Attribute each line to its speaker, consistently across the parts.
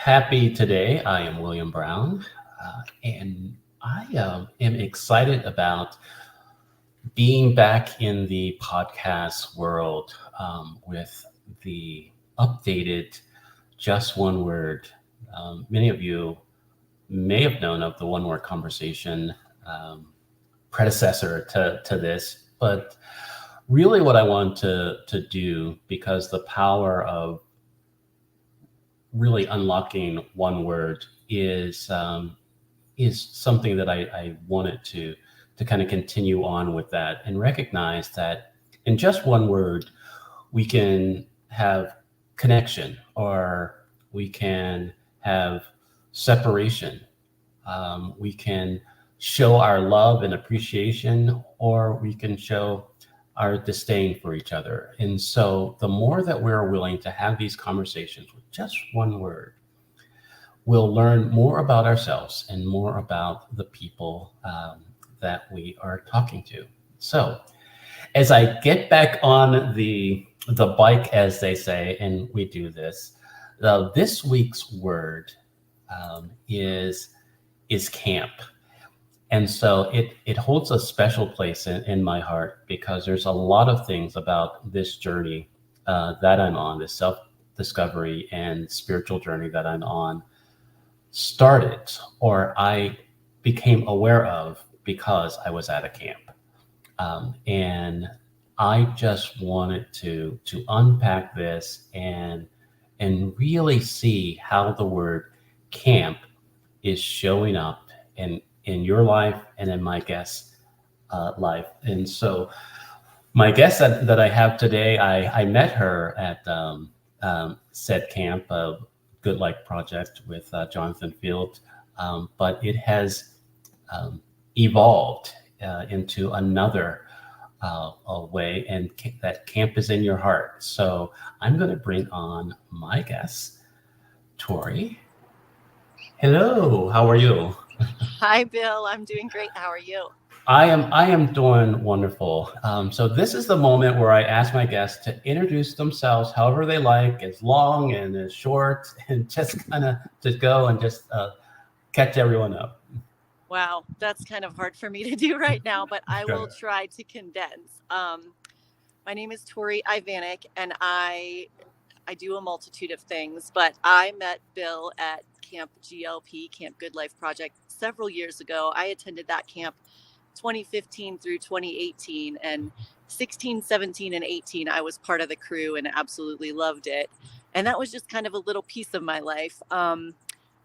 Speaker 1: Happy today. I am William Brown, and I am excited about being back in the podcast world with the updated Just One Word. Many of you may have known of the One Word Conversation um, predecessor to this, but really what I want to do, because the power of really unlocking one word is something that I wanted to kind of continue on with that and recognize that in just one word we can have connection or we can have separation. We can show our love and appreciation, or we can show our disdain for each other. And so the more that we're willing to have these conversations with just one word, we'll learn more about ourselves and more about the people that we are talking to. So as I get back on the bike, as they say, and we do this, this week's word is camp. And so it holds a special place in my heart because there's a lot of things about this journey that I'm on, this self discovery and spiritual journey that I'm on, started or I became aware of because I was at a camp. And I just wanted to unpack this and really see how the word camp is showing up in your life and in my guest's life. And so my guest that I have today, I met her at said camp, Good Life Project with Jonathan Field, but it has evolved into another way, and that camp is in your heart. So I'm going to bring on my guest, Torey. Hello, how are you?
Speaker 2: Hi, Bill. I'm doing great. How are you?
Speaker 1: I am doing wonderful. So this is the moment where I ask my guests to introduce themselves however they like, as long and as short, and just kind of just go and just catch everyone up.
Speaker 2: Wow, that's kind of hard for me to do right now, but I will
Speaker 1: Sure.
Speaker 2: try to condense. My name is Torey Ivanic, and I do a multitude of things, but I met Bill at Camp GLP, Camp Good Life Project, several years ago. I attended that camp 2015 through 2018, and 16, 17, and 18, I was part of the crew and absolutely loved it. And that was just kind of a little piece of my life.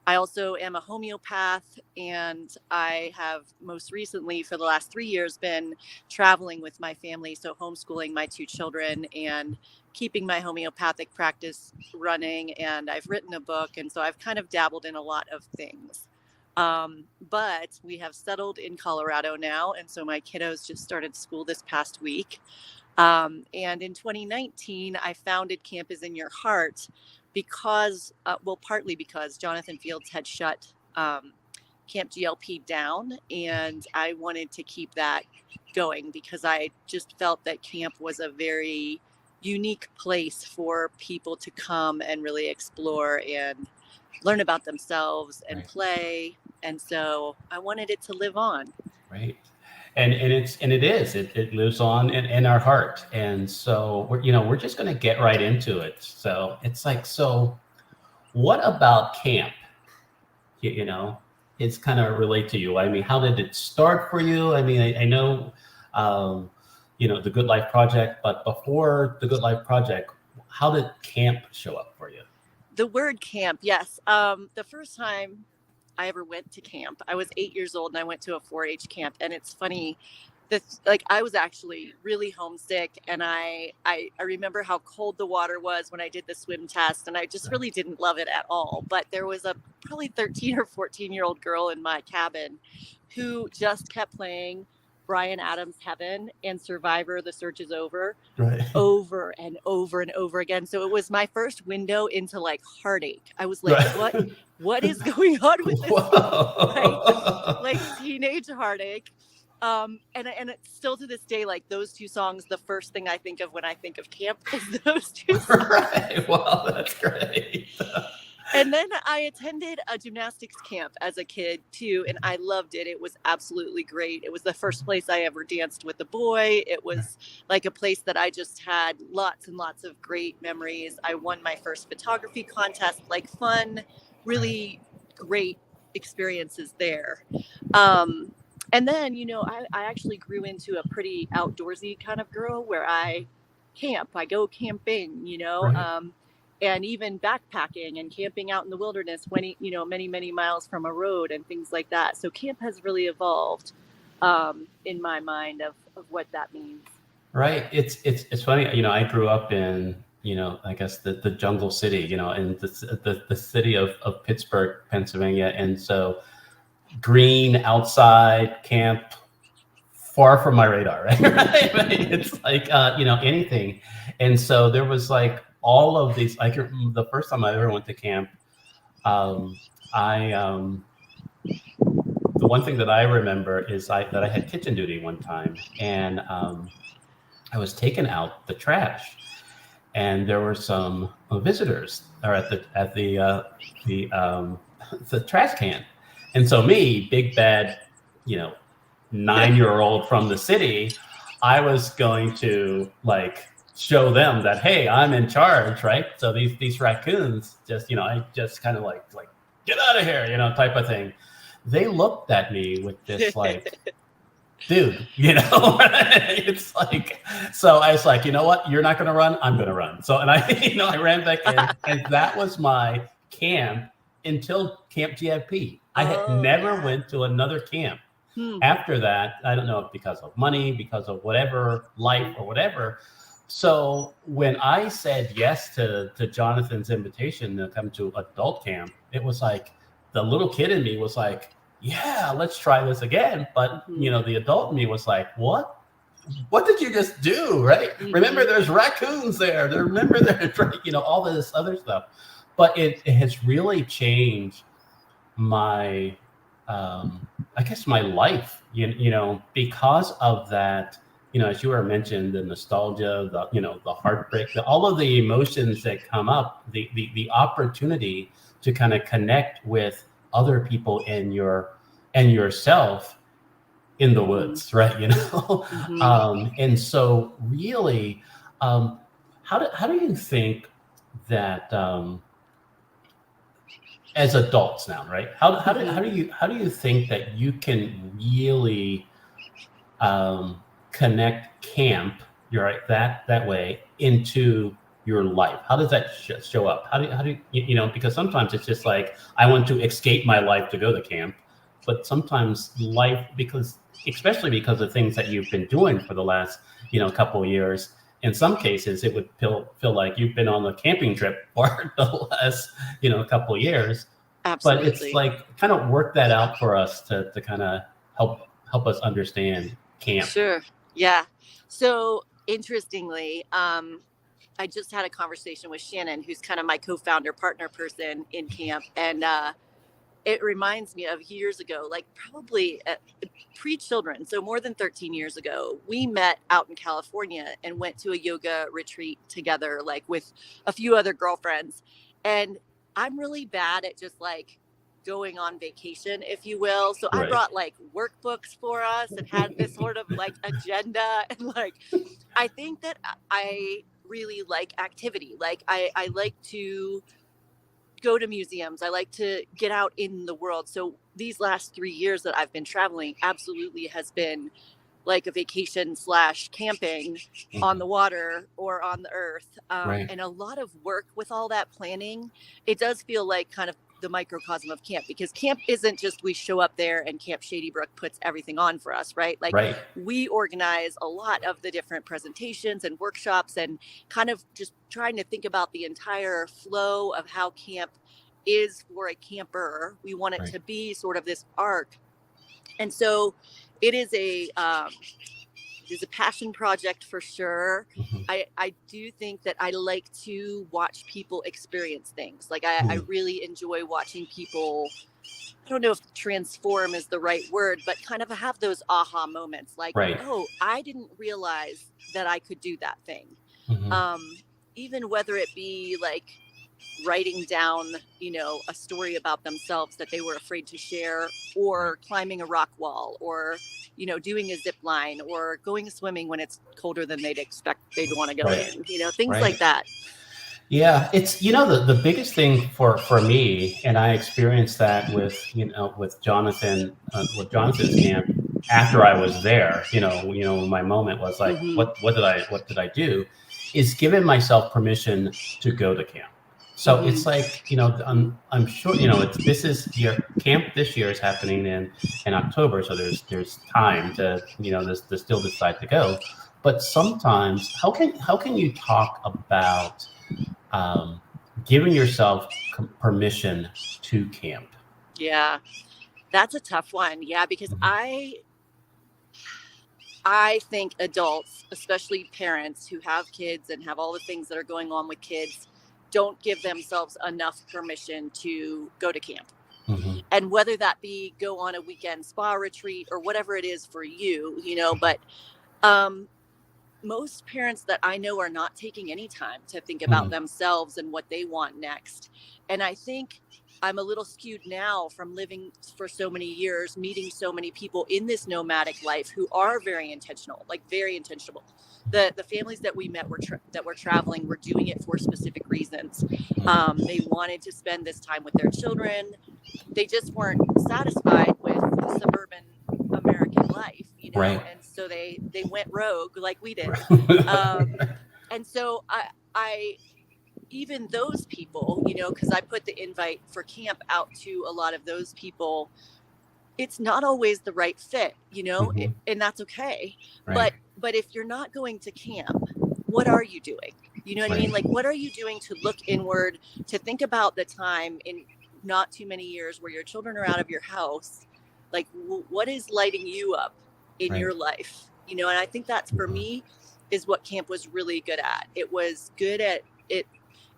Speaker 2: I also am a homeopath, and I have most recently, for the last 3 years, been traveling with my family. So, homeschooling my two children and keeping my homeopathic practice running. And I've written a book. And so, I've kind of dabbled in a lot of things. But we have settled in Colorado now. And so, my kiddos just started school this past week. And in 2019, I founded Camp is in Your Heart because, partly because Jonathan Fields had shut Camp GLP down, and I wanted to keep that going because I just felt that camp was a very unique place for people to come and really explore and learn about themselves and
Speaker 1: Right.
Speaker 2: play. And so I wanted it to live on.
Speaker 1: Right. And it lives on in our heart. And so we're just going to get right into it. So it's like, so what about camp? You know, it's kind of relate to you. I mean, how did it start for you? I mean, I know, um, the Good Life Project, but before the Good Life Project, how did camp show up for you?
Speaker 2: The word camp, yes. The first time I ever went to camp, I was 8 years old and I went to a 4-H camp. And it's funny that, like, I was actually really homesick, and I remember how cold the water was when I did the swim test, and I just really didn't love it at all. But there was a probably 13 or 14-year-old girl in my cabin who just kept playing Brian Adams' Heaven and Survivor: The Search Is
Speaker 1: Right.
Speaker 2: over and over and over again. So it was my first window into like heartache. I was like,
Speaker 1: Right.
Speaker 2: what is going on with this song? Right?
Speaker 1: Whoa.
Speaker 2: Like teenage heartache. And it's still to this day, like those two songs, the first thing I think of when I think of camp is those two songs.
Speaker 1: Right. Well, that's great.
Speaker 2: And then I attended a gymnastics camp as a kid too, and I loved it. It was absolutely great. It was the first place I ever danced with a boy. It was like a place that I just had lots and lots of great memories. I won my first photography contest, like fun, really great experiences there. Um, and then, I actually grew into a pretty outdoorsy kind of girl where I camp, I go camping,
Speaker 1: Right.
Speaker 2: and even backpacking and camping out in the wilderness, many, many miles from a road and things like that. So camp has really evolved in my mind of what that means.
Speaker 1: Right. It's funny. I grew up in, I guess the jungle city, in the city of Pittsburgh, Pennsylvania, and so green outside camp, far from my radar, right? It's like anything, and so there was like all of these. Like the first time I ever went to camp, I the one thing that I remember is that I had kitchen duty one time, and I was taking out the trash, and there were some visitors are the the trash can, and so me, big bad, you know, 9-year-old from the city, I was going to like show them that hey, I'm in charge, right? So these raccoons just I just kind of like get out of here, type of thing. They looked at me with this like dude, it's like, so I was like, you know what? You're not going to run. I'm going to run. So, and I, I ran back in, and that was my camp until Camp GFP. I had
Speaker 2: Oh,
Speaker 1: never
Speaker 2: yeah.
Speaker 1: went to another camp
Speaker 2: Hmm.
Speaker 1: after that. I don't know if because of money, because of whatever, life or whatever. So when I said yes to Jonathan's invitation to come to adult camp, it was like the little kid in me was like, yeah, let's try this again. But the adult in me was like, what did you just do? Right? Remember, there's raccoons there. Remember, there's all this other stuff. But it has really changed my, I guess, my life. Because of that. As you were mentioned, the nostalgia, the heartbreak, all of the emotions that come up, the opportunity to kind of connect with other people and yourself in the woods, right? And so really, how do you think that as adults now, right? How do you think that you can really connect camp, you're right, that way into your life? How does that show up? How do because sometimes it's just like I want to escape my life to go to camp, but sometimes life, because especially because of things that you've been doing for the last couple of years, in some cases it would feel like you've been on a camping trip for the last couple of years. But it's
Speaker 2: Absolutely.
Speaker 1: like kind of work that out for us to kind of help us understand camp.
Speaker 2: Sure. Yeah. So interestingly, I just had a conversation with Shannon, who's kind of my co-founder partner person in camp. And it reminds me of years ago, like probably pre-children. So more than 13 years ago, we met out in California and went to a yoga retreat together, like with a few other girlfriends. And I'm really bad at just like going on vacation, if you will. So I
Speaker 1: Right.
Speaker 2: brought like workbooks for us and had this sort of like agenda. And like, I think that I really like activity. Like I like to go to museums. I like to get out in the world. So these last 3 years that I've been traveling absolutely has been like a vacation slash camping on the water or on the earth.
Speaker 1: Right.
Speaker 2: And a lot of work with all that planning. It does feel like kind of the microcosm of camp, because camp isn't just we show up there and Camp Shady Brook puts everything on for us, right? Like
Speaker 1: Right.
Speaker 2: we organize a lot of the different presentations and workshops, and kind of just trying to think about the entire flow of how camp is for a camper. We want it
Speaker 1: Right.
Speaker 2: to be sort of this arc. And so it is a passion project for sure. I do think that I like to watch people experience things. Like I really enjoy watching people, I don't know if transform is the right word, but kind of have those aha moments like,
Speaker 1: Right.
Speaker 2: oh, I didn't realize that I could do that thing.
Speaker 1: Mhm.
Speaker 2: Even whether it be like writing down, a story about themselves that they were afraid to share, or climbing a rock wall, or, doing a zip line, or going swimming when it's colder than they'd expect they'd want to go
Speaker 1: Right.
Speaker 2: in, things like
Speaker 1: Right.
Speaker 2: that.
Speaker 1: Yeah, it's the biggest thing for me, and I experienced that with Jonathan, with Jonathan's camp. After I was there, my moment was like,
Speaker 2: Mm-hmm.
Speaker 1: what did I do? Is giving myself permission to go to camp. So it's
Speaker 2: Mm-hmm.
Speaker 1: like, I'm sure, it's this is your camp this year is happening in October, so there's time to still decide to go. But sometimes, how can you talk about um, giving yourself permission to camp?
Speaker 2: Yeah, that's a tough one. Yeah, because
Speaker 1: Mhm.
Speaker 2: I think adults, especially parents who have kids and have all the things that are going on with kids, don't give themselves enough permission to go to camp.
Speaker 1: Mhm.
Speaker 2: And whether that be go on a weekend spa retreat or whatever it is for you, but um, most parents that I know are not taking any time to think about
Speaker 1: Mhm.
Speaker 2: themselves and what they want next. And I think I'm a little skewed now from living for so many years, meeting so many people in this nomadic life who are very intentional, like very intentional. The families that we met that were traveling were doing it for specific reasons.
Speaker 1: Mhm.
Speaker 2: They wanted to spend this time with their children. They just weren't satisfied with suburban American life,
Speaker 1: Right.
Speaker 2: and so they went rogue like we did.
Speaker 1: Right.
Speaker 2: Um, and so I even those people, because I put the invite for camp out to a lot of those people, it's not always the right fit,
Speaker 1: Mhm.
Speaker 2: and that's okay.
Speaker 1: Right.
Speaker 2: But if you're not going to camp, what are you doing? You know what I
Speaker 1: Right.
Speaker 2: mean? Like, what are you doing to look inward, to think about the time in not too many years where your children are out of your house? Like, what is lighting you up in
Speaker 1: Right.
Speaker 2: your life? And I think that's, for
Speaker 1: Mhm.
Speaker 2: me, is what camp was really good at. It was good at it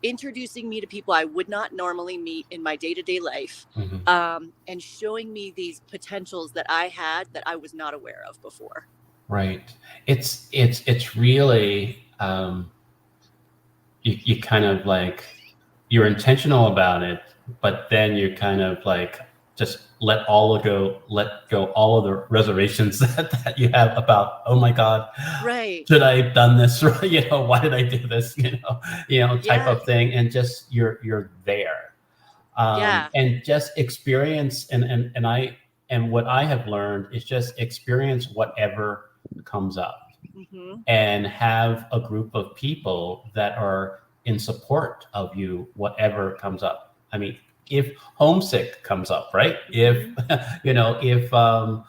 Speaker 2: introducing me to people I would not normally meet in my day-to-day life,
Speaker 1: Mhm.
Speaker 2: and showing me these potentials that I had that I was not aware of before.
Speaker 1: Right. It's really you kind of like you're intentional about it, but then you're kind of like just let go all of the reservations that you have about, oh my God,
Speaker 2: Right.
Speaker 1: should I have done this? Why did I do this? Type
Speaker 2: Yeah.
Speaker 1: of thing, and just you're there,
Speaker 2: Yeah.
Speaker 1: and just experience, and what I have learned is just experience whatever comes up,
Speaker 2: Mm-hmm.
Speaker 1: and have a group of people that are in support of you, whatever comes up. I mean, if homesick comes up, right? If,
Speaker 2: Mm-hmm.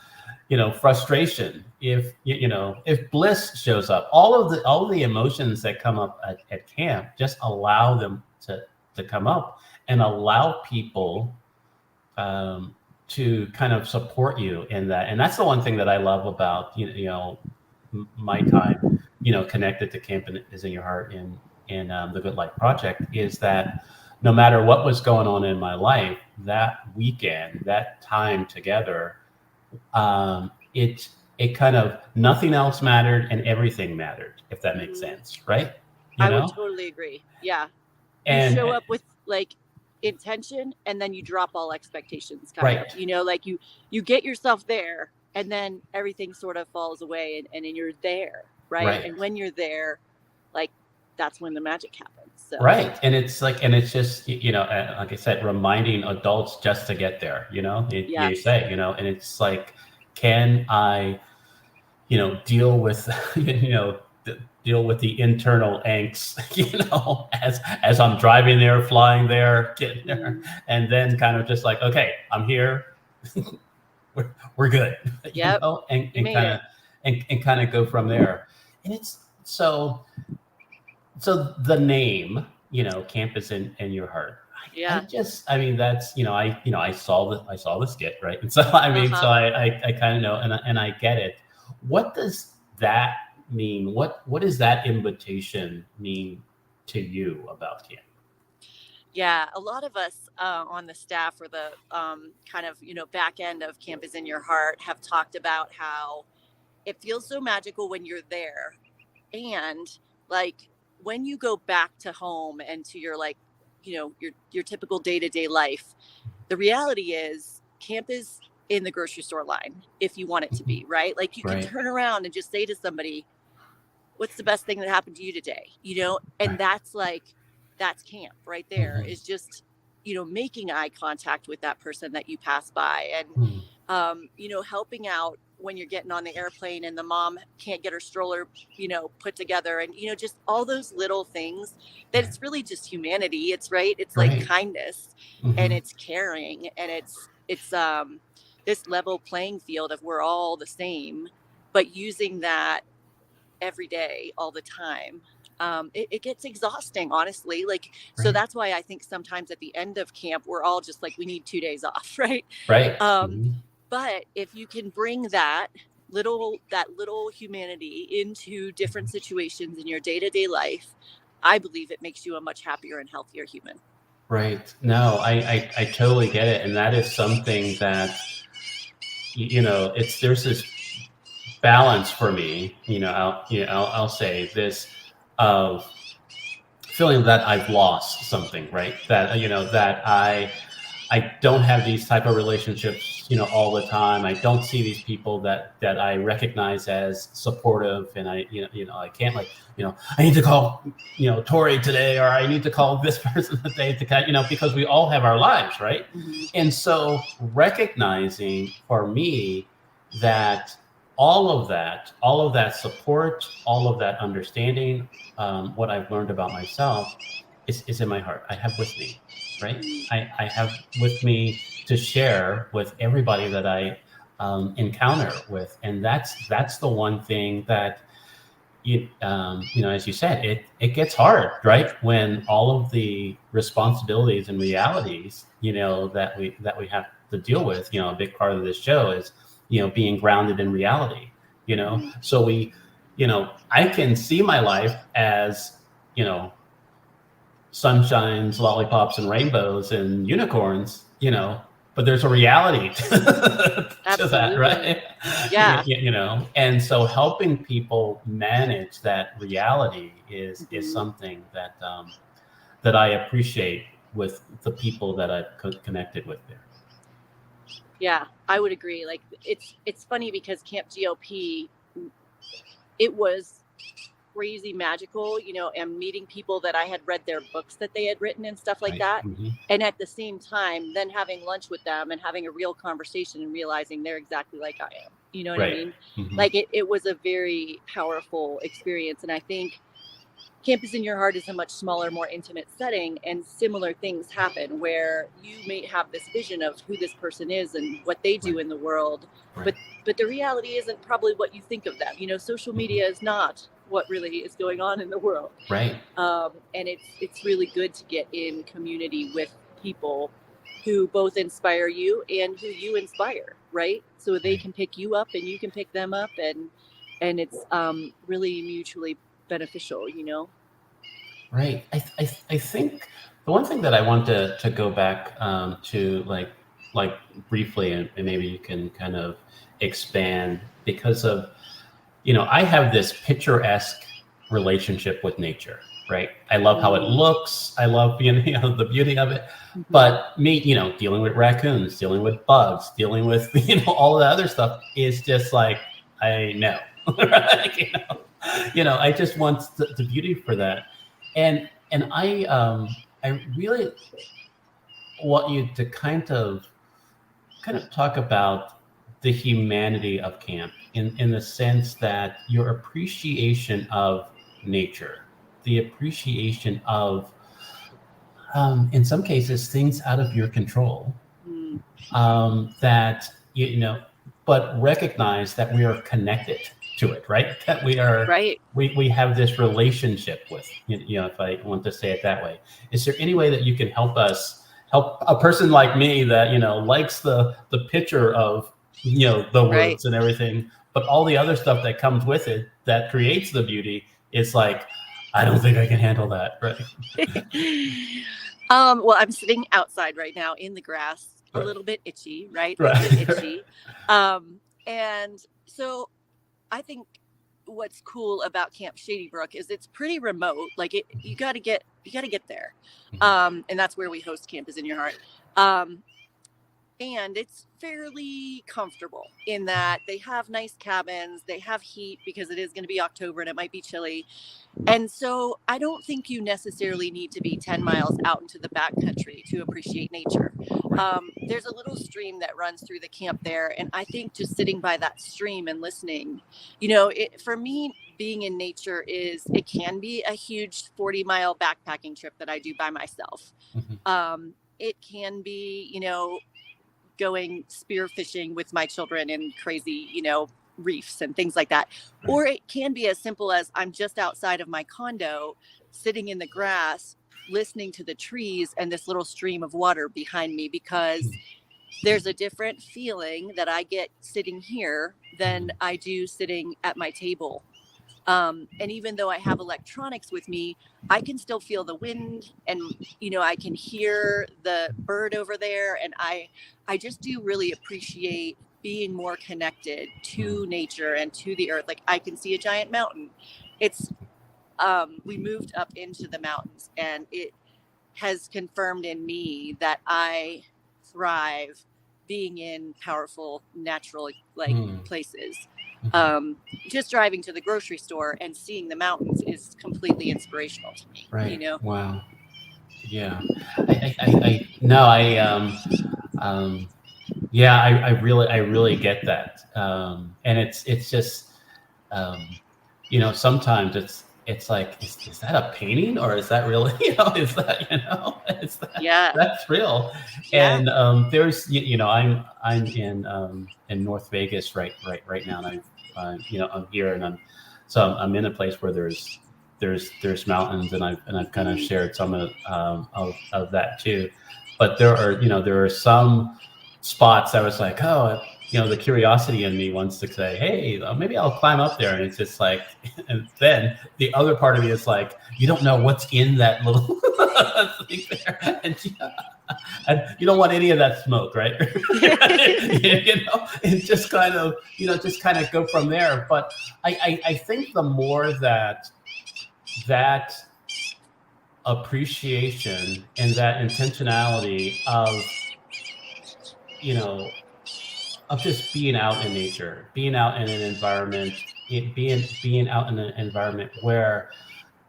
Speaker 1: frustration, if bliss shows up, all of the emotions that come up at camp, just allow them to come up, and allow people um, to kind of support you in that. And that's the one thing that I love about my time, connected to Camp is in Your Heart in the Good Life Project, is that no matter what was going on in my life, that weekend, that time together, it kind of, nothing else mattered and everything mattered, if that makes
Speaker 2: Mm-hmm.
Speaker 1: sense, right? You
Speaker 2: I would
Speaker 1: know,
Speaker 2: totally agree. Yeah. You
Speaker 1: and
Speaker 2: show up with, like, intention, and then you drop all expectations, kind of,
Speaker 1: right,
Speaker 2: like you get yourself there, and then everything sort of falls away, and then you're there. Right.
Speaker 1: right.
Speaker 2: And when you're there, like, that's when the magic happens. So,
Speaker 1: Right. And it's like, and it's just, like I said, reminding adults just to get there, you
Speaker 2: yes.
Speaker 1: say, and it's like, can I, deal with, deal with the internal angst, as I'm driving there, flying there, getting there,
Speaker 2: Mm-hmm.
Speaker 1: and then kind of just like, okay, I'm here, we're good,
Speaker 2: Yep.
Speaker 1: and,
Speaker 2: You
Speaker 1: and
Speaker 2: made
Speaker 1: kind of,
Speaker 2: it.
Speaker 1: and kind of go from there. And it's so the name, Campus in Your Heart. I
Speaker 2: Yeah.
Speaker 1: just, I mean, that's, I saw the skit, right? And so, I mean, so
Speaker 2: Uh-huh.
Speaker 1: I kind of know, and I get it. What does that mean? What does that invitation mean to you about camp?
Speaker 2: Yeah, a lot of us on the staff, or the kind of, back end of Camp is in Your Heart, have talked about how it feels so magical when you're there, and, like, when you go back to home and to your, like, your typical day-to-day life. The reality is camp is in the grocery store line if you want it to be, right? Like you can turn around and just say to somebody, what's the best thing that happened to you today? And that's camp right there, is just, making eye contact with that person that you pass by, and, helping out when you're getting on the airplane and the mom can't get her stroller, put together, and, just all those little things that it's really just humanity. It's like kindness, and it's caring, and it's this level playing field of we're all the same, but using that every day, all the time. It gets exhausting, honestly. So that's why I think sometimes at the end of camp, we're all just like, we need 2 days off. Right. But if you can bring that little humanity into different situations in your day-to-day life, I believe it makes you a much happier and healthier human.
Speaker 1: Right. No, I totally get it. And that is something that, there's this balance for me, I'll say this, of feeling that I've lost something, right? That, that I don't have these type of relationships, all the time. I don't see these people that I recognize as supportive, and I can't, like, I need to call, Torey today, or I need to call this person today to because we all have our lives, right? And so recognizing for me that all of that support, all of that understanding, what I've learned about myself is in my heart. I have with me, right? I have with me to share with everybody that I encounter with, and that's the one thing that as you said, it gets hard, right? When all of the responsibilities and realities, that we have to deal with. A big part of this show is being grounded in reality. So I can see my life as sunshines, lollipops, and rainbows and unicorns, but there's a reality to that, right?
Speaker 2: Yeah.
Speaker 1: And so helping people manage that reality is something that that I appreciate with the people that I've connected with there.
Speaker 2: Yeah, I would agree. Like it's funny because Camp GLP, it was crazy magical, and meeting people that I had read their books that they had written and stuff like that. And at the same time, then having lunch with them and having a real conversation and realizing they're exactly like I am. You know what I mean? Like it was a very powerful experience. And I think Campus in Your Heart is a much smaller, more intimate setting, and similar things happen where you may have this vision of who this person is and what they do in the world, but the reality isn't probably what you think of them. Social media is not what really is going on in the world.
Speaker 1: Right.
Speaker 2: And it's really good to get in community with people who both inspire you and who you inspire, right? So they can pick you up and you can pick them up, and it's really mutually beneficial,
Speaker 1: Right. I think the one thing that I want to go back to, like briefly, and maybe you can kind of expand, because of I have this picturesque relationship with nature, right? I love how it looks. I love the beauty of it. But me, dealing with raccoons, dealing with bugs, dealing with all the other stuff is just like, I know. Right? I just want the beauty for that. And I really want you to kind of talk about the humanity of camp in the sense that your appreciation of nature, the appreciation of, in some cases, things out of your control, that, but recognize that we are connected to it, right? That we are, we have this relationship with, if I want to say it that way. Is there any way that you can help a person like me that, likes the picture of, the woods and everything, but all the other stuff that comes with it that creates the beauty, it's like, I don't think I can handle that, right?
Speaker 2: Well, I'm sitting outside right now in the grass, a
Speaker 1: Right.
Speaker 2: little bit itchy, right? A little bit itchy.
Speaker 1: Right.
Speaker 2: And so I think what's cool about Camp Shady Brook is it's pretty remote. Like you got to get there. And that's where we host Camp is in Your Heart. And it's fairly comfortable in that they have nice cabins, they have heat because it is going to be October and it might be chilly. And so I don't think you necessarily need to be 10 miles out into the backcountry to appreciate nature. There's a little stream that runs through the camp there. And I think just sitting by that stream and listening, for me, being in nature it can be a huge 40-mile backpacking trip that I do by myself. It can be, going spearfishing with my children in crazy, reefs and things like that. Right. Or it can be as simple as I'm just outside of my condo, sitting in the grass, listening to the trees and this little stream of water behind me, because there's a different feeling that I get sitting here than I do sitting at my table. And even though I have electronics with me, I can still feel the wind, and, I can hear the bird over there. And I just do really appreciate being more connected to nature and to the earth. Like I can see a giant mountain. We moved up into the mountains, and it has confirmed in me that I thrive being in powerful, natural, places. Just driving to the grocery store and seeing the mountains is completely inspirational to me.
Speaker 1: Right. Wow. Yeah. I really get that. And it's just, sometimes it's like, is that a painting, or is that really, is that, that's real. Yeah. And there's, I'm in North Vegas right now. And I'm here, and I'm in a place where there's mountains, and I've kind of shared some of that too. But there are some spots I was like, oh, the curiosity in me wants to say, hey, maybe I'll climb up there. And it's just like, and then the other part of me is like, you don't know what's in that little thing there. And you don't want any of that smoke, right? And just kind of go from there. But I think the more that appreciation and that intentionality of just being out in nature, being out in an environment, being out in an environment where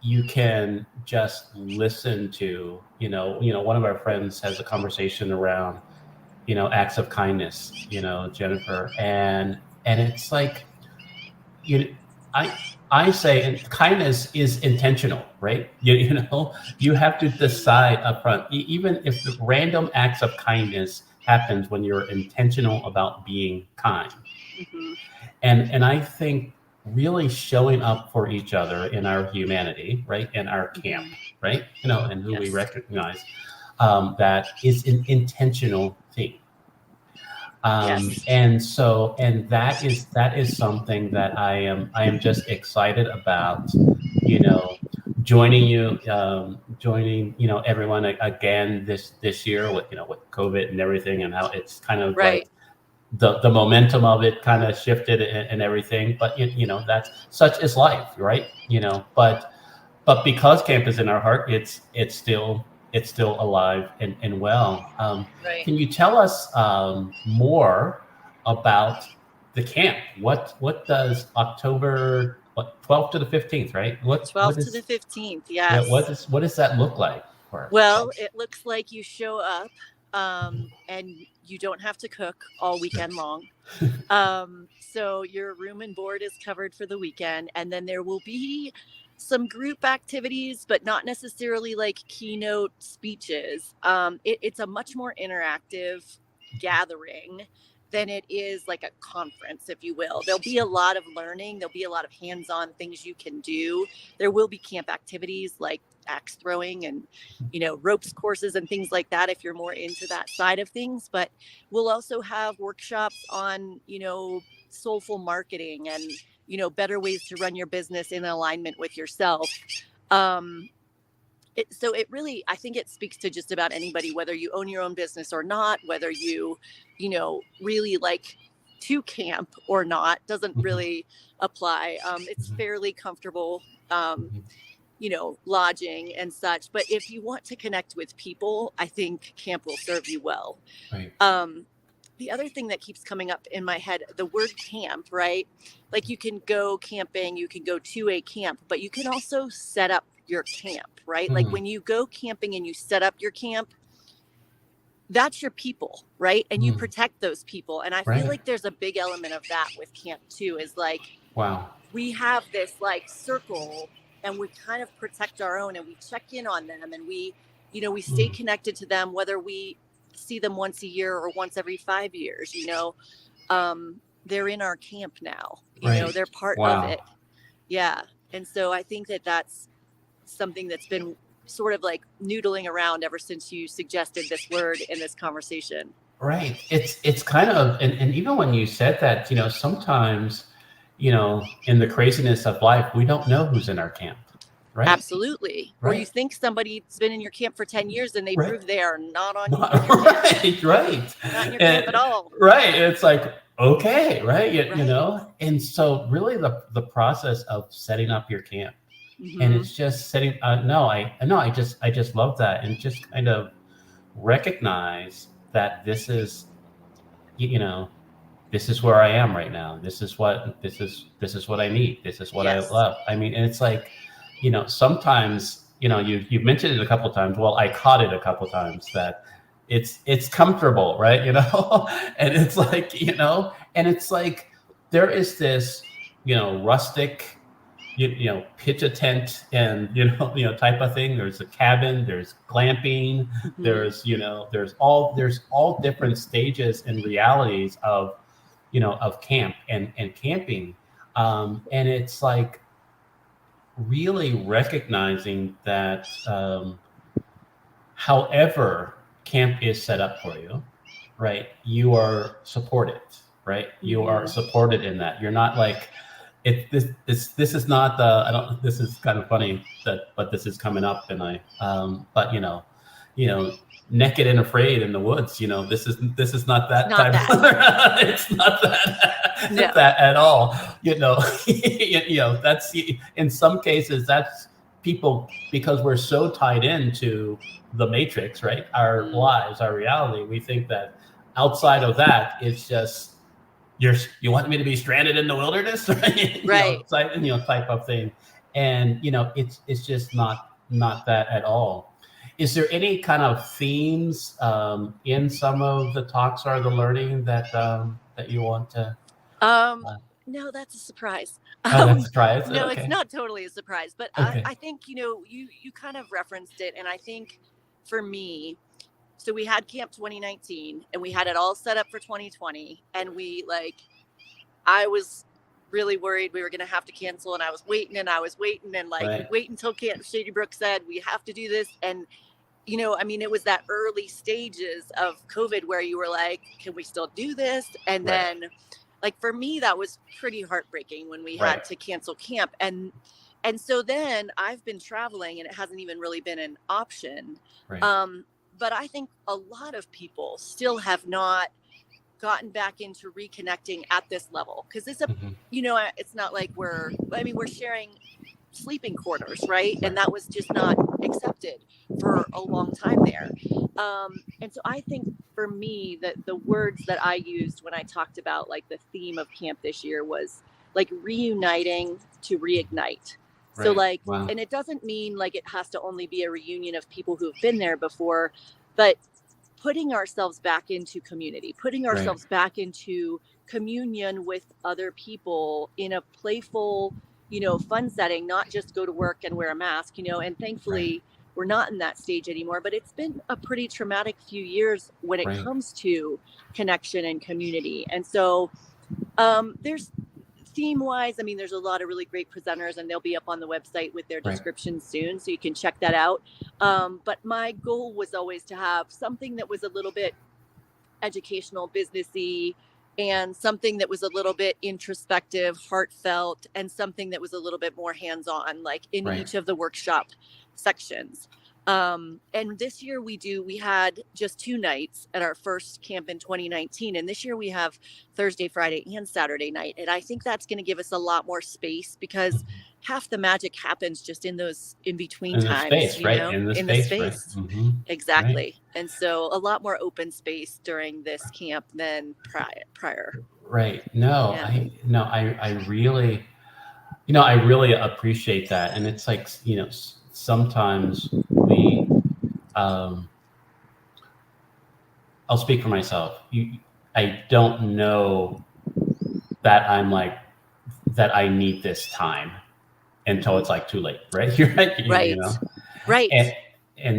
Speaker 1: you can just listen to, one of our friends has a conversation around, acts of kindness, Jennifer, and it's like, I say, and kindness is intentional, right? You have to decide up front, even if the random acts of kindness happens when you're intentional about being kind. And I think really showing up for each other in our humanity, right? In our camp, right? And who we recognize, that is an intentional thing. And that is something that I am just excited about, joining everyone again this year with COVID and everything, and how it's kind of like the momentum of it kind of shifted and everything. But that's such is life, right? But because Camp is in our heart, it's still alive and well. Can you tell us more about the camp? What does October 12th to the 15th, right?
Speaker 2: 12th to the 15th, yes.
Speaker 1: Yeah, what does that look like?
Speaker 2: It looks like you show up and you don't have to cook all weekend long. So your room and board is covered for the weekend, and then there will be some group activities, but not necessarily like keynote speeches. It's a much more interactive gathering than it is like a conference, if you will. There'll be a lot of learning. There'll be a lot of hands-on things you can do. There will be camp activities like axe throwing and, ropes courses and things like that, if you're more into that side of things. But we'll also have workshops on, soulful marketing and, better ways to run your business in alignment with yourself. So it really, I think it speaks to just about anybody, whether you own your own business or not, whether you, really like to camp or not doesn't
Speaker 1: Mhm.
Speaker 2: really apply. It's
Speaker 1: Mhm.
Speaker 2: fairly comfortable,
Speaker 1: Mhm.
Speaker 2: lodging and such. But if you want to connect with people, I think camp will serve you well.
Speaker 1: Right.
Speaker 2: Um, the other thing that keeps coming up in my head, the word camp, right? Like you can go camping, you can go to a camp, but you can also set up your camp, right? Like
Speaker 1: Mm.
Speaker 2: when you go camping and you set up your camp, that's your people, right? And you
Speaker 1: Mm.
Speaker 2: protect those people. And I feel
Speaker 1: Right.
Speaker 2: like there's a big element of that with camp too, is like
Speaker 1: Wow.
Speaker 2: we have this like circle and we kind of protect our own and we check in on them and we stay
Speaker 1: Mm.
Speaker 2: connected to them, whether we see them once a year or once every 5 years, they're in our camp now,
Speaker 1: Right.
Speaker 2: they're part of
Speaker 1: Wow.
Speaker 2: it. Yeah. And so I think that that's something that's been sort of like noodling around ever since you suggested this word in this conversation.
Speaker 1: Right. It's kind of, and even when you said that, sometimes, in the craziness of life, we don't know who's in our camp. Right.
Speaker 2: Absolutely. Or you
Speaker 1: Right.
Speaker 2: think somebody's been in your camp for 10 years and they
Speaker 1: Right.
Speaker 2: prove they are not in
Speaker 1: Not,
Speaker 2: your camp,
Speaker 1: right. Right.
Speaker 2: not in your camp at
Speaker 1: And,
Speaker 2: all.
Speaker 1: right. It's like, okay. Right.
Speaker 2: Right.
Speaker 1: And so really the process of setting up your camp, and
Speaker 2: Mm-hmm.
Speaker 1: it's just setting, no, I just love that. And just kind of recognize that you know, this is where I am right now. This is what I need. This is what I
Speaker 2: Yes.
Speaker 1: love. I mean, and it's like, sometimes, you've mentioned it a couple of times. Well, I caught it a couple of times that it's comfortable, right? And it's like, and it's like there is this, rustic, pitch a tent and type of thing. There's a cabin, there's glamping,
Speaker 2: Mm-hmm.
Speaker 1: there's all different stages and realities of camp and camping. And it's like really recognizing that, however camp is set up for you, right, you are supported, right? You are
Speaker 2: Mm-hmm.
Speaker 1: supported in that. You're not like, this is not the, I don't, this is kind of funny but this is coming up, and but you know naked and afraid in the woods. This is not
Speaker 2: It's
Speaker 1: that
Speaker 2: not
Speaker 1: type
Speaker 2: that.
Speaker 1: of it's not that
Speaker 2: No.
Speaker 1: that at all. That's, in some cases, that's people, because we're so tied into the matrix, right? Our
Speaker 2: Mm-hmm.
Speaker 1: lives, our reality, we think that outside of that, it's just, you want me to be stranded in the wilderness, right?
Speaker 2: Right.
Speaker 1: Type of thing. And it's just not that at all. Is there any kind of themes, in some of the talks or the learning that you want to?
Speaker 2: Um,
Speaker 1: Uh,
Speaker 2: no, that's a surprise.
Speaker 1: oh, that's a surprise.
Speaker 2: No, it's
Speaker 1: Okay.
Speaker 2: not totally a surprise, but
Speaker 1: Okay.
Speaker 2: I think, you kind of referenced it. And I think for me, so we had Camp 2019 and we had it all set up for 2020. And I was really worried we were going to have to cancel. And I was waiting and I was waiting and
Speaker 1: Right.
Speaker 2: we'd wait until Camp Shady Brook said we have to do this. And it was that early stages of COVID where you were like, can we still do this? And
Speaker 1: Right.
Speaker 2: then, like, for me, that was pretty heartbreaking when we
Speaker 1: Right.
Speaker 2: had to cancel camp. And so then I've been traveling and it hasn't even really been an option.
Speaker 1: Right.
Speaker 2: But I think a lot of people still have not gotten back into reconnecting at this level. Cause
Speaker 1: Mhm.
Speaker 2: it's not like we're sharing sleeping quarters, right?
Speaker 1: Right.
Speaker 2: And that was just not accepted for a long time there. And so I think for me that the words that I used when I talked about like the theme of camp this year was like reuniting to reignite. So
Speaker 1: Right.
Speaker 2: like,
Speaker 1: Wow.
Speaker 2: and it doesn't mean like it has to only be a reunion of people who've been there before, but putting ourselves back into community, putting
Speaker 1: Right.
Speaker 2: ourselves back into communion with other people in a playful, fun setting, not just go to work and wear a mask, and
Speaker 1: Right.
Speaker 2: thankfully we're not in that stage anymore, but it's been a pretty traumatic few years when it
Speaker 1: Right.
Speaker 2: comes to connection and community. And so there's theme wise, there's a lot of really great presenters and they'll be up on the website with their
Speaker 1: Right.
Speaker 2: descriptions soon. So you can check that out. But my goal was always to have something that was a little bit educational, businessy, and something that was a little bit introspective, heartfelt, and something that was a little bit more hands-on, like in
Speaker 1: Right.
Speaker 2: each of the workshop sections. And this year we had just 2 nights at our first camp in 2019. And this year we have Thursday, Friday, and Saturday night. And I think that's going to give us a lot more space, because half the magic happens just in those in between
Speaker 1: In the
Speaker 2: times,
Speaker 1: space, right? In the
Speaker 2: in the
Speaker 1: space, right?
Speaker 2: space.
Speaker 1: Right.
Speaker 2: Exactly. And so a lot more open space during this camp than prior.
Speaker 1: Right. No,
Speaker 2: Yeah.
Speaker 1: I really, I really appreciate that. And it's like, sometimes um, I'll speak for myself. I don't know that that I need this time until it's like too late, right? You're right,
Speaker 2: Right.
Speaker 1: and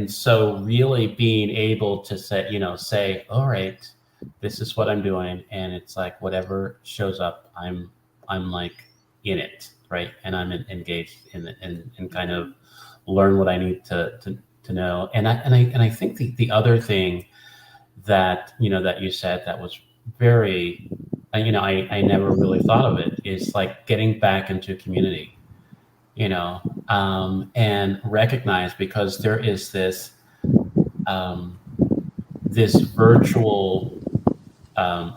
Speaker 2: Right.
Speaker 1: so really being able to say, all right, this is what I'm doing, and it's like whatever shows up, I'm like in it, right, and I'm engaged in it, and kind of learn what I need to know, and I think the other thing that that you said that was very, I never really thought of it, is like getting back into community, and recognize, because there is um, this virtual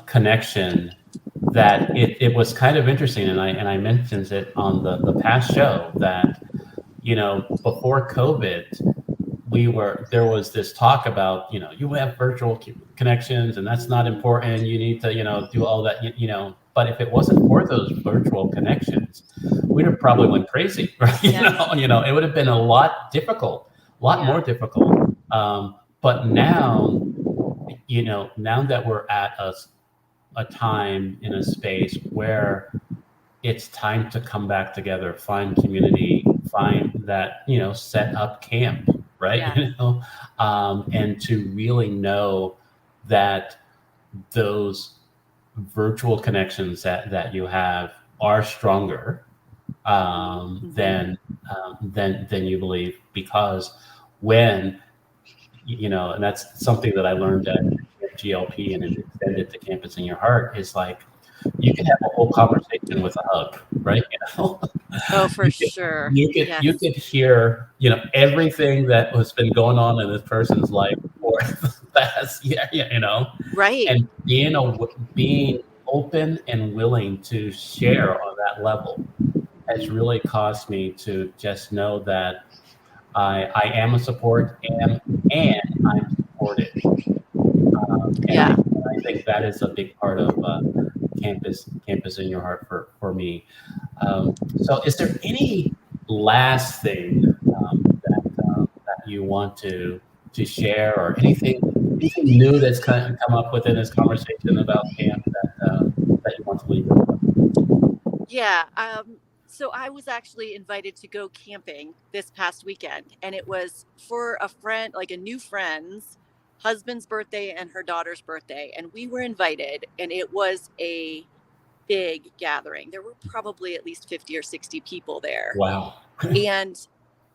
Speaker 1: connection, that it was kind of interesting, and I mentioned it on the past show, that before COVID, there was this talk about, you have virtual connections, and that's not important, you need to do all that, but if it wasn't for those virtual connections, we'd have probably went crazy, right?
Speaker 2: Yes.
Speaker 1: It would have been a lot difficult, a lot
Speaker 2: Yeah.
Speaker 1: more difficult. But now that we're at a time in a space where it's time to come back together, find community, find that, set up camp, right?
Speaker 2: Yeah.
Speaker 1: And to really know that those virtual connections that you have are stronger than you believe, because when and that's something that I learned at GLP, and it extended to Campus in Your Heart, is like you can have a whole conversation with a hug, right?
Speaker 2: Oh, for
Speaker 1: you could
Speaker 2: sure.
Speaker 1: you
Speaker 2: Yes.
Speaker 1: could hear everything that has been going on in this person's life for the past year,
Speaker 2: Right.
Speaker 1: and being open and willing to share on that level has really caused me to just know that I am a support, and I'm supported. And
Speaker 2: Yeah.
Speaker 1: I think that is a big part of campus in your heart for me. So is there any last thing that you want to share, or anything new that's kind of come up within this conversation about camp that you want to leave with?
Speaker 2: Yeah. So I was actually invited to go camping this past weekend, and it was for a friend, like a new friend's husband's birthday and her daughter's birthday. And we were invited, and it was a big gathering. There were probably at least 50 or 60 people there.
Speaker 1: Wow.
Speaker 2: And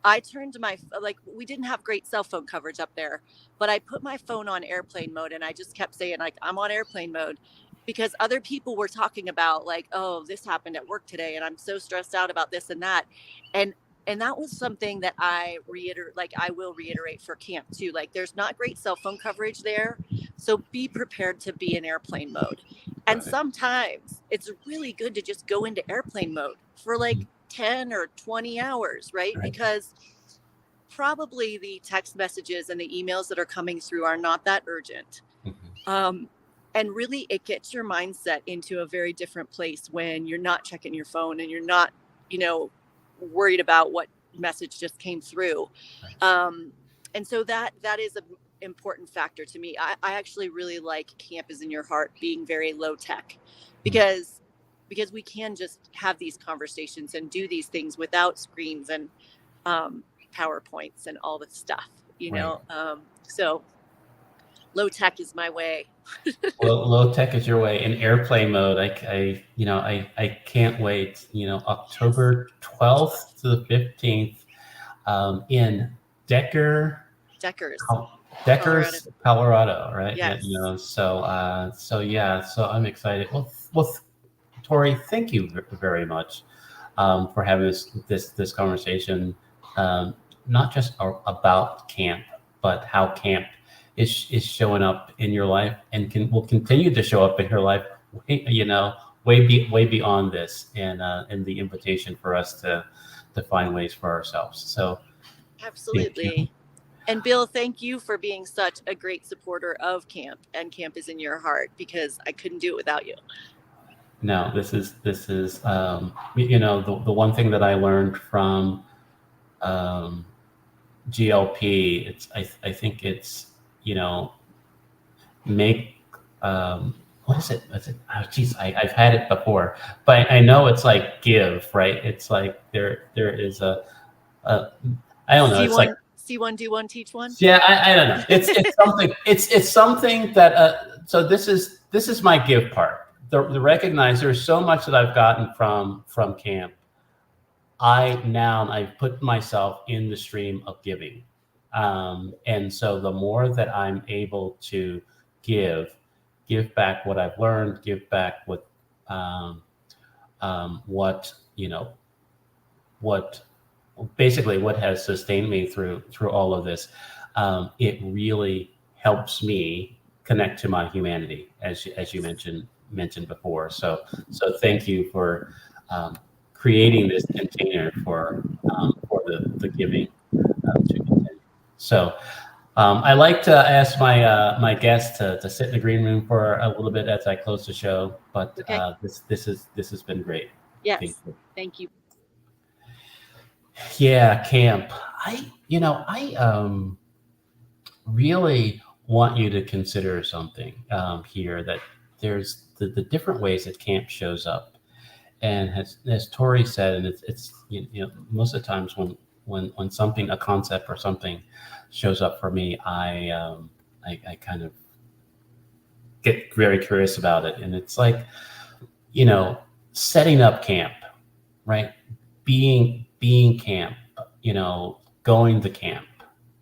Speaker 2: I turned to we didn't have great cell phone coverage up there, but I put my phone on airplane mode, and I just kept saying, like, I'm on airplane mode, because other people were talking about, like, oh, this happened at work today, and I'm so stressed out about this and that. And and that was something that I will reiterate for camp too. Like, there's not great cell phone coverage there. So be prepared to be in airplane mode. And
Speaker 1: Right.
Speaker 2: sometimes it's really good to just go into airplane mode for like 10 or 20 hours, right?
Speaker 1: Right.
Speaker 2: Because probably the text messages and the emails that are coming through are not that urgent.
Speaker 1: Mhm.
Speaker 2: Um, and really, it gets your mindset into a very different place when you're not checking your phone and you're not, you know, worried about what message just came through.
Speaker 1: Right.
Speaker 2: And so that is an important factor to me. I actually really like Camp is in Your Heart being very low tech,
Speaker 1: Mm.
Speaker 2: because we can just have these conversations and do these things without screens and PowerPoints and all this stuff,
Speaker 1: Right.
Speaker 2: So low tech is my way.
Speaker 1: Well, low tech is your way. In airplane mode, I can't wait.
Speaker 2: Yes.
Speaker 1: October 12th to the 15th, in Decker,
Speaker 2: Deckers, Colorado.
Speaker 1: Deckers, Colorado, right? Yeah,
Speaker 2: Yes.
Speaker 1: so yeah, so I'm excited. Well, Tori, thank you very much for having this conversation. Um, not just about camp, but how camp is showing up in your life and will continue to show up in your life, you know, way beyond this, and the invitation for us to find ways for ourselves. So
Speaker 2: absolutely. And Bill, thank you for being such a great supporter of camp, and camp is in your heart, because I couldn't do it without you.
Speaker 1: No, this is you know, the one thing that I learned from GLP, I think it's, you know, make what is it? What's it? Oh, geez, I've had it before, but I know it's like give, right? It's like there is a I don't know. It's like
Speaker 2: see one, do one, teach one.
Speaker 1: Yeah, I don't know. It's something. It's something that. So this is my give part. The recognize there's so much that I've gotten from camp. I've put myself in the stream of giving, and so the more that I'm able to give back what I've learned, give back what you know, what basically what has sustained me through all of this. It really helps me connect to my humanity, as you mentioned before. So thank you for creating this container for the giving to continue. So I like to ask my guests to sit in the green room for a little bit as I close the show, but
Speaker 2: okay.
Speaker 1: This has been great.
Speaker 2: Yes, thank you.
Speaker 1: Yeah, camp. I really want you to consider something here, that there's the different ways that camp shows up, and as Torey said, and it's you know, most of the times when something, a concept or something shows up for me, I kind of get very curious about it, and it's like, you know, setting up camp, right? Being camp, you know, going to camp,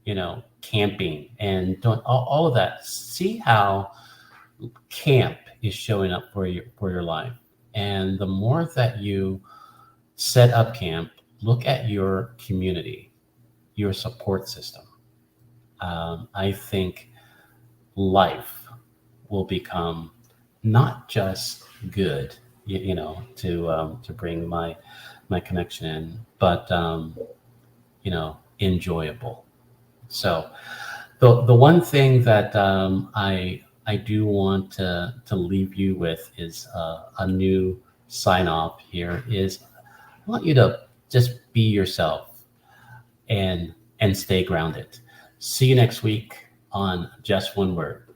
Speaker 1: you know, camping and doing all of that. See how camp is showing up for your life. And the more that you set up camp, look at your community, your support system. I think life will become not just good, you know, to bring my connection in, but you know, enjoyable. So the one thing that I do want to leave you with is a new sign off here. Is I want you to just be yourself and stay grounded. See you next week on Just One Word.